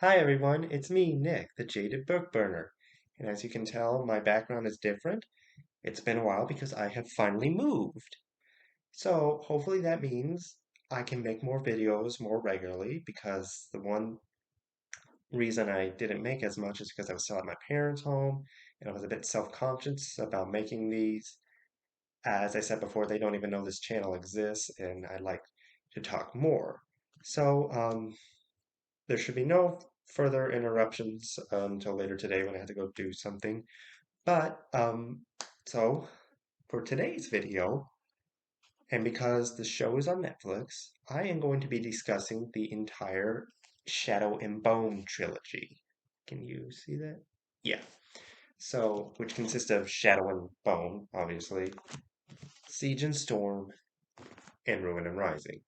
Hi everyone, it's me, Nick, the Jaded Book Burner. And as you can tell, my background is different. It's been a while because I have finally moved. So hopefully that means I can make more videos more regularly because the one reason I didn't make as much is because I was still at my parents' home and I was a bit self-conscious about making these. As I said before, they don't even know this channel exists and I'd like to talk more. So, there should be no further interruptions until later today when I have to go do something. But, so for today's video, and because the show is on Netflix, I am going to be discussing the entire Shadow and Bone trilogy. Can you see that? Yeah. So, which consists of Shadow and Bone, obviously, Siege and Storm, and Ruin and Rising.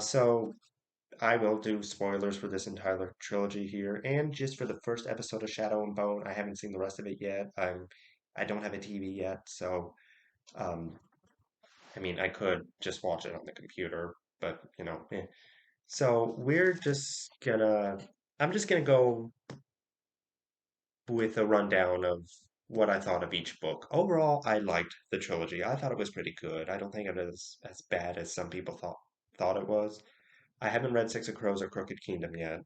So I will do spoilers for this entire trilogy here, and just for the first episode of Shadow and Bone. I haven't seen the rest of it yet. I don't have a TV yet, so um, I mean, I could just watch it on the computer, but eh. So I'm just gonna go with a rundown of what I thought of each book. Overall, I liked the trilogy. I thought it was pretty good. I don't think it is as bad as some people thought it was. I haven't read Six of Crows or Crooked Kingdom yet.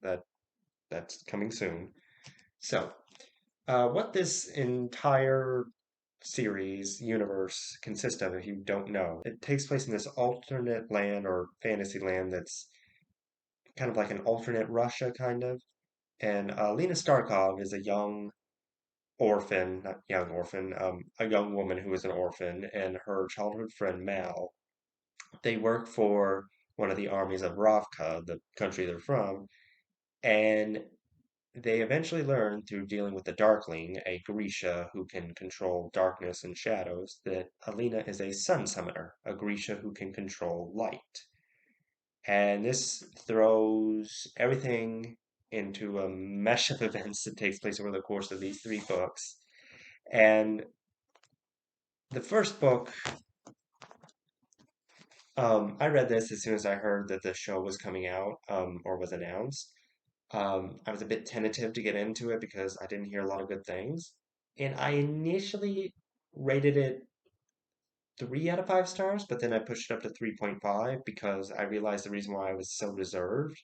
That's coming soon. So, what this entire series universe consists of, if you don't know, it takes place in this alternate land or fantasy land that's kind of like an alternate Russia, kind of. And Lena Starkov is a young orphan, not young orphan, a young woman who is an orphan, and her childhood friend Mal. They work for one of the armies of Ravka, the country they're from, and they eventually learn through dealing with the Darkling, a Grisha who can control darkness and shadows, that Alina is a sun summoner, a Grisha who can control light. And this throws everything into a mesh of events that takes place over the course of these three books. And the first book, I read this as soon as I heard that the show was coming out, or was announced. I was a bit tentative to get into it because I didn't hear a lot of good things. And I initially rated it 3 out of 5 stars, but then I pushed it up to 3.5 because I realized the reason why I was so reserved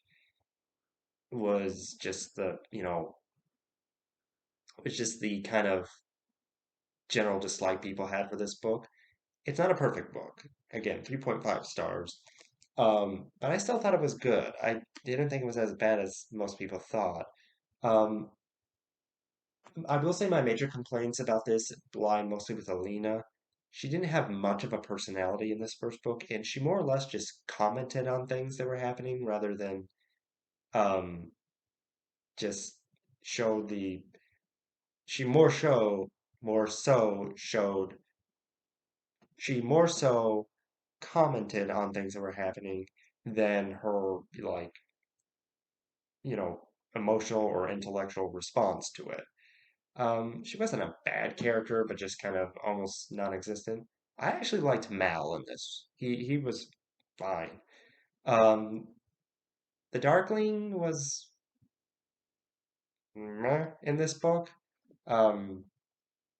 was just was just the kind of general dislike people had for this book. It's not a perfect book. Again, 3.5 stars. But I still thought it was good. I didn't think it was as bad as most people thought. Um, I will say my major complaints about this lie mostly with Alina. She didn't have much of a personality in this first book, and she more or less just commented on things that were happening rather than um, just showed the. She more so showed, she more so commented on things that were happening than her, like, you know, emotional or intellectual response to it. She wasn't a bad character, but just kind of almost non-existent. I actually liked Mal in this. He was fine. Um, the Darkling was meh in this book. Um,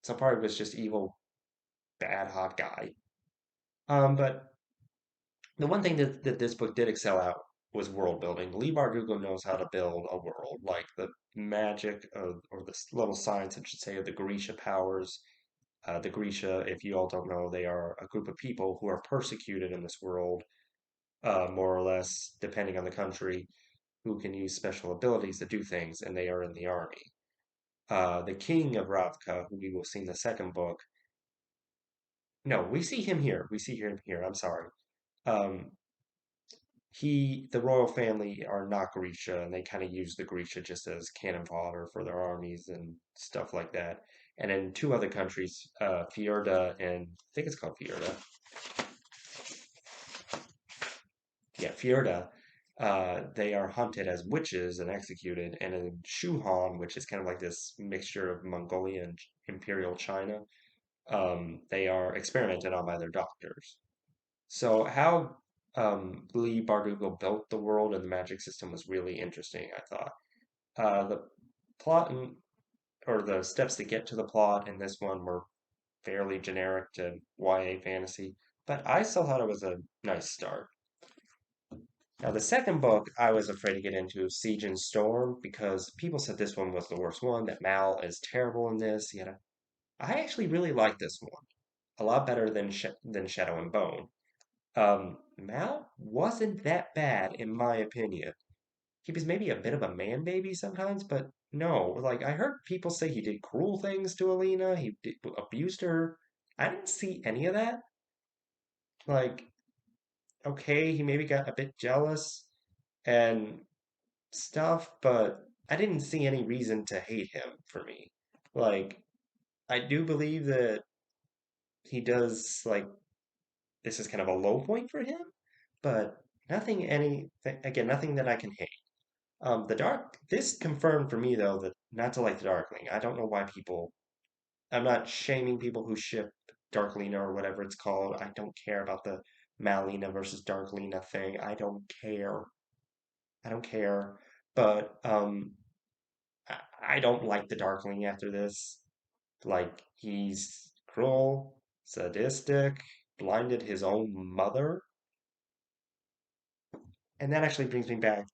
so part of it was just evil, bad, hot guy. But the one thing that this book did excel at was world building. Lee Bardugo knows how to build a world, like the magic of, or the little science, I should say, of the Grisha powers. The Grisha, if you all don't know, they are a group of people who are persecuted in this world, more or less, depending on the country, who can use special abilities to do things, and they are in the army. The king of Ravka, who we will see in the second book, no, we see him here. We see him here. I'm sorry. Um, the royal family are not Grisha, and they kind of use the Grisha just as cannon fodder for their armies and stuff like that. And in two other countries, Fjorda and I think it's called Fjorda. Yeah, Fjorda. They are hunted as witches and executed. And in Shuhan, which is kind of like this mixture of Mongolia and Imperial China, they are experimented on by their doctors. So how Lee Bardugo built the world and the magic system was really interesting, I thought. The plot and or the steps to get to the plot in this one were fairly generic to YA fantasy, but I still thought it was a nice start. Now, the second book I was afraid to get into, Siege and Storm, because people said this one was the worst one, that Mal is terrible in this. Yet I actually really like this one a lot better than Shadow and Bone. Mal wasn't that bad in my opinion. He was maybe a bit of a man baby sometimes, but no, like I heard people say he did cruel things to Alina, abused her. I didn't see any of that. Like, okay, he maybe got a bit jealous and stuff, but I didn't see any reason to hate him for me. Like, I do believe that he does, like, this is kind of a low point for him, but again, nothing that I can hate. This confirmed for me though that not to like the Darkling. I don't know why I'm not shaming people who ship Darklina or whatever it's called. I don't care about the Malina versus Darklina thing. I don't care. I don't care. But I don't like the Darkling after this. Like, he's cruel, sadistic, blinded his own mother. And that actually brings me back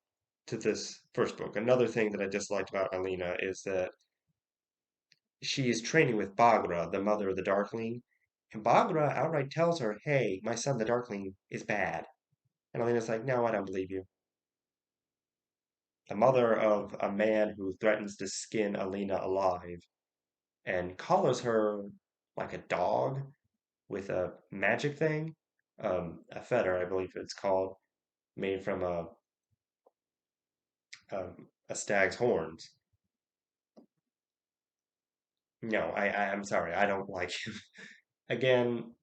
to this first book. Another thing that I disliked about Alina is that she is training with Bagra, the mother of the Darkling, and Bagra outright tells her, "Hey, my son the Darkling is bad." And Alina's like, "No, I don't believe you." The mother of a man who threatens to skin Alina alive and collars her like a dog with a magic thing, a fetter, I believe it's called, made from a stag's horns. No, I'm sorry, I don't like him. Again,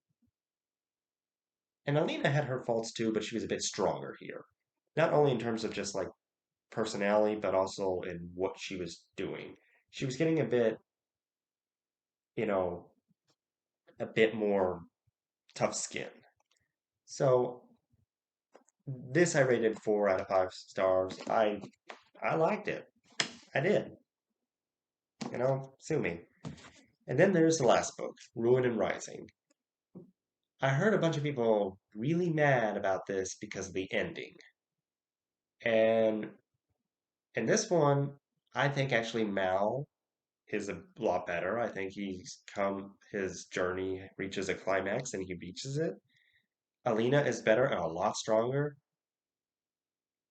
and Alina had her faults too, but she was a bit stronger here. Not only in terms of just like personality, but also in what she was doing. She was getting a bit, you know, a bit more tough skin. So this I rated 4 out of 5 stars. I liked it. I did. Sue me. And then there's the last book, Ruin and Rising. I heard a bunch of people really mad about this because of the ending. And in this one, I think actually Mal is a lot better. I think his journey reaches a climax and he reaches it. Alina is better and a lot stronger.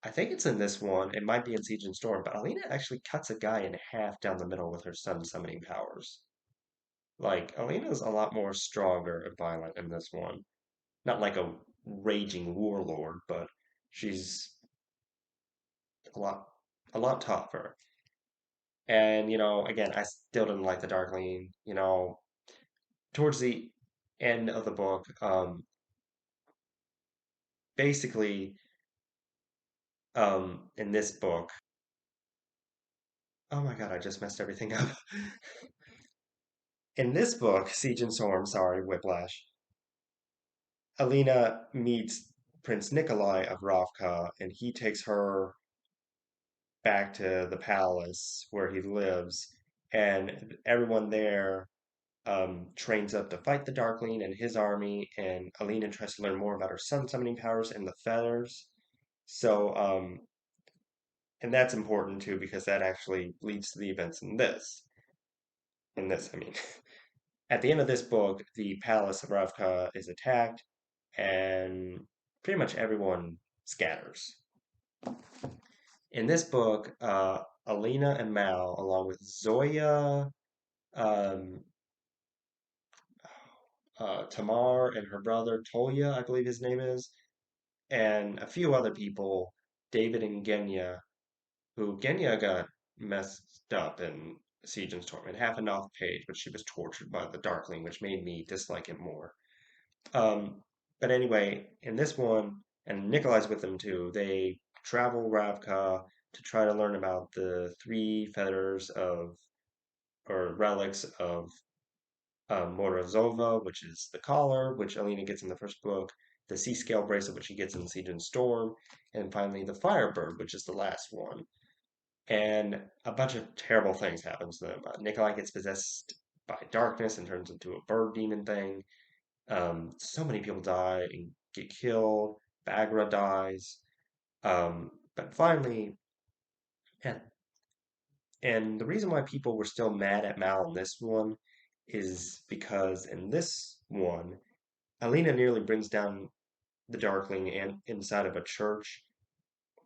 I think it's in this one. It might be in Siege and Storm, but Alina actually cuts a guy in half down the middle with her sun summoning powers. Like, Alina's a lot more stronger and violent in this one. Not like a raging warlord, but she's a lot a lot tougher. And, again, I still didn't like the Darkling. Towards the end of the book, basically, in this book, oh my God, I just messed everything up. In this book, Siege and Storm, sorry, Whiplash, Alina meets Prince Nikolai of Ravka, and he takes her back to the palace where he lives, and everyone there trains up to fight the Darkling and his army, and Alina tries to learn more about her sun summoning powers and the feathers. So, and that's important too because that actually leads to the events in this. In this, I mean, at the end of this book, the palace of Ravka is attacked, and pretty much everyone scatters. In this book, Alina and Mal, along with Zoya, um, Tamar, and her brother Tolia, I believe his name is, and a few other people, David and Genya, who Genya got messed up in Siege and Storm. It happened off page, but she was tortured by the Darkling, which made me dislike it more. Um, but anyway, in this one, and Nikolai's with them too, they travel Ravka to try to learn about the three feathers of, or relics of Morozova, which is the collar, which Alina gets in the first book, the sea scale bracelet, which she gets in Siege and Storm, and finally the Firebird, which is the last one. and a bunch of terrible things happen to them. Nikolai gets possessed by darkness and turns into a bird demon thing. So many people die and get killed. Bagra dies. But finally, and, and the reason why people were still mad at Mal in this one is because in this one, Alina nearly brings down the Darkling and inside of a church.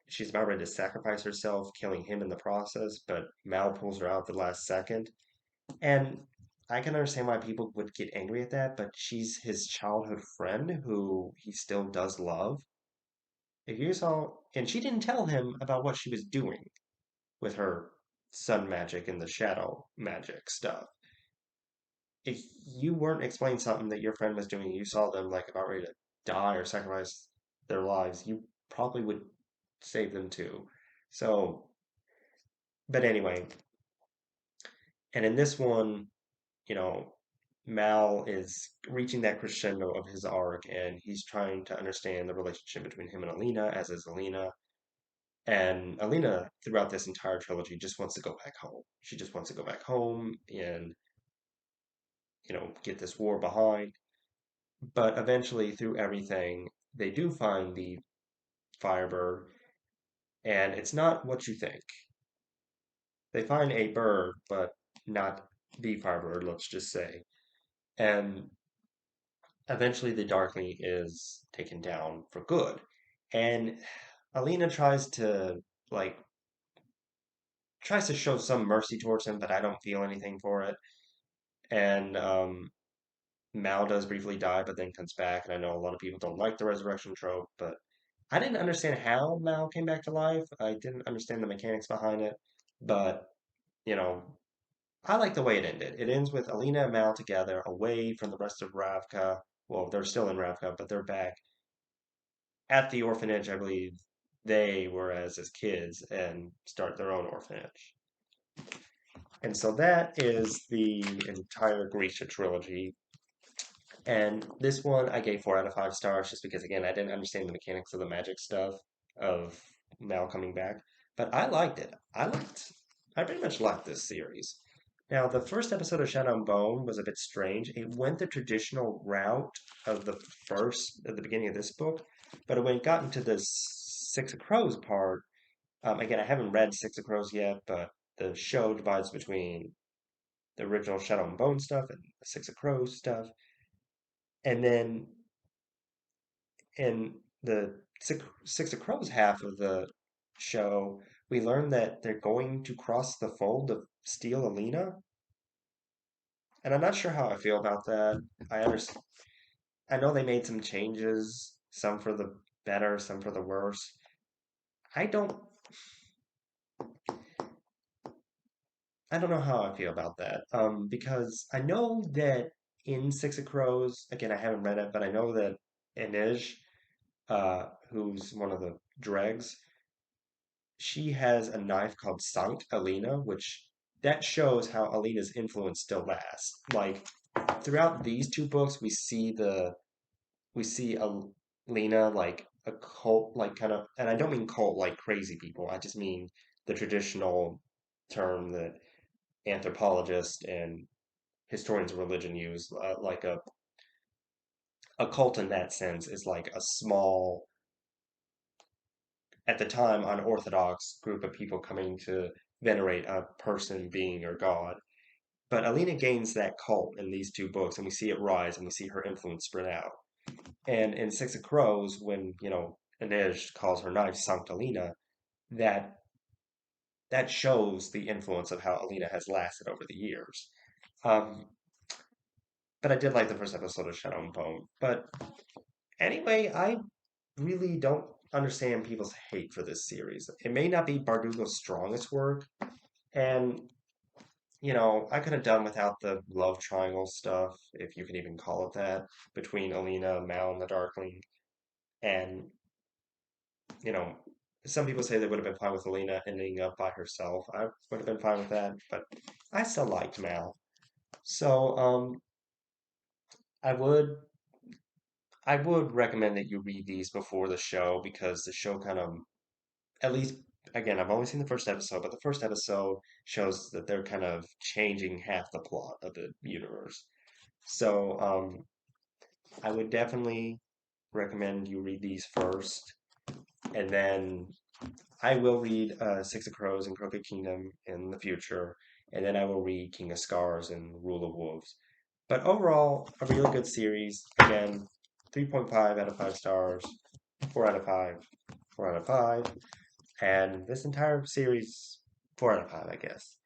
She's about ready to sacrifice herself, killing him in the process, but Mal pulls her out at the last second. And I can understand why people would get angry at that, but she's his childhood friend who he still does love. If you saw, and she didn't tell him about what she was doing with her sun magic and the shadow magic stuff. If you weren't explaining something that your friend was doing, you saw them like about ready to die or sacrifice their lives, you probably would save them too. So, but anyway, and in this one, you know, Mal is reaching that crescendo of his arc and he's trying to understand the relationship between him and Alina, as is Alina. And Alina, throughout this entire trilogy, just wants to go back home. She just wants to go back home and, get this war behind. But eventually, through everything, they do find the Firebird, and it's not what you think. They find a bird, but not the Firebird, let's just say. And eventually, the Darkling is taken down for good. And Alina like, tries to show some mercy towards him, but I don't feel anything for it. And Mal does briefly die, but then comes back. And I know a lot of people don't like the resurrection trope, but I didn't understand how Mal came back to life. I didn't understand the mechanics behind it, but you know, I like the way it ended. It ends with Alina and Mal together, away from the rest of Ravka. Well, they're still in Ravka, but they're back at the orphanage. I believe they were as kids and start their own orphanage. And so that is the entire Grisha trilogy. And this one I gave 4 out of 5 stars just because, again, I didn't understand the mechanics of the magic stuff of Mal coming back. But I liked it. I pretty much liked this series. Now, the first episode of Shadow and Bone was a bit strange. It went the traditional route of at the beginning of this book, but when it got into the Six of Crows part, again, I haven't read Six of Crows yet, but the show divides between the original Shadow and Bone stuff and the Six of Crows stuff. And then in the Six of Crows half of the show, we learn that they're going to cross the fold to steal Alina. And I'm not sure how I feel about that. I understand. I know they made some changes, some for the better, some for the worse. I don't. I don't know how I feel about that. Because I know that in Six of Crows, again, I haven't read it, but I know that Inej, who's one of the dregs, she has a knife called Sankt Alina, which that shows how Alina's influence still lasts. Like throughout these two books, we see Alina like a cult, like kind of, and I don't mean cult like crazy people. I just mean the traditional term that anthropologists and historians of religion use, like a cult in that sense is like a small, at the time, unorthodox group of people coming to venerate a person, being, or God. But Alina gains that cult in these two books, and we see it rise, and we see her influence spread out. And in Six of Crows, when Inej calls her knife Sankt Alina, that that shows the influence of how Alina has lasted over the years. Um, but I did like the first episode of Shadow and Bone. But anyway, I really don't understand people's hate for this series. It may not be Bardugo's strongest work, and I could have done without the love triangle stuff, if you can even call it that, between Alina, Mal, and the Darkling. And, you know, some people say they would have been fine with Alina ending up by herself. I would have been fine with that, but I still liked Mal. So, I would I would recommend that you read these before the show because the show kind of, at least again, I've only seen the first episode, but the first episode shows that they're kind of changing half the plot of the universe. So, I would definitely recommend you read these first, and then I will read Six of Crows and Crooked Kingdom in the future, and then I will read King of Scars and Rule of Wolves. But overall, a really good series. Again, 3.5 out of 5 stars, 4 out of 5, 4 out of 5, and this entire series, 4 out of 5, I guess.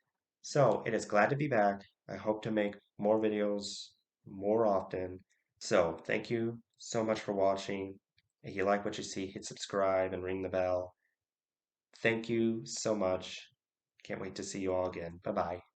So it is glad to be back. I hope to make more videos more often. So thank you so much for watching. If you like what you see, hit subscribe and ring the bell. Thank you so much. Can't wait to see you all again. Bye bye.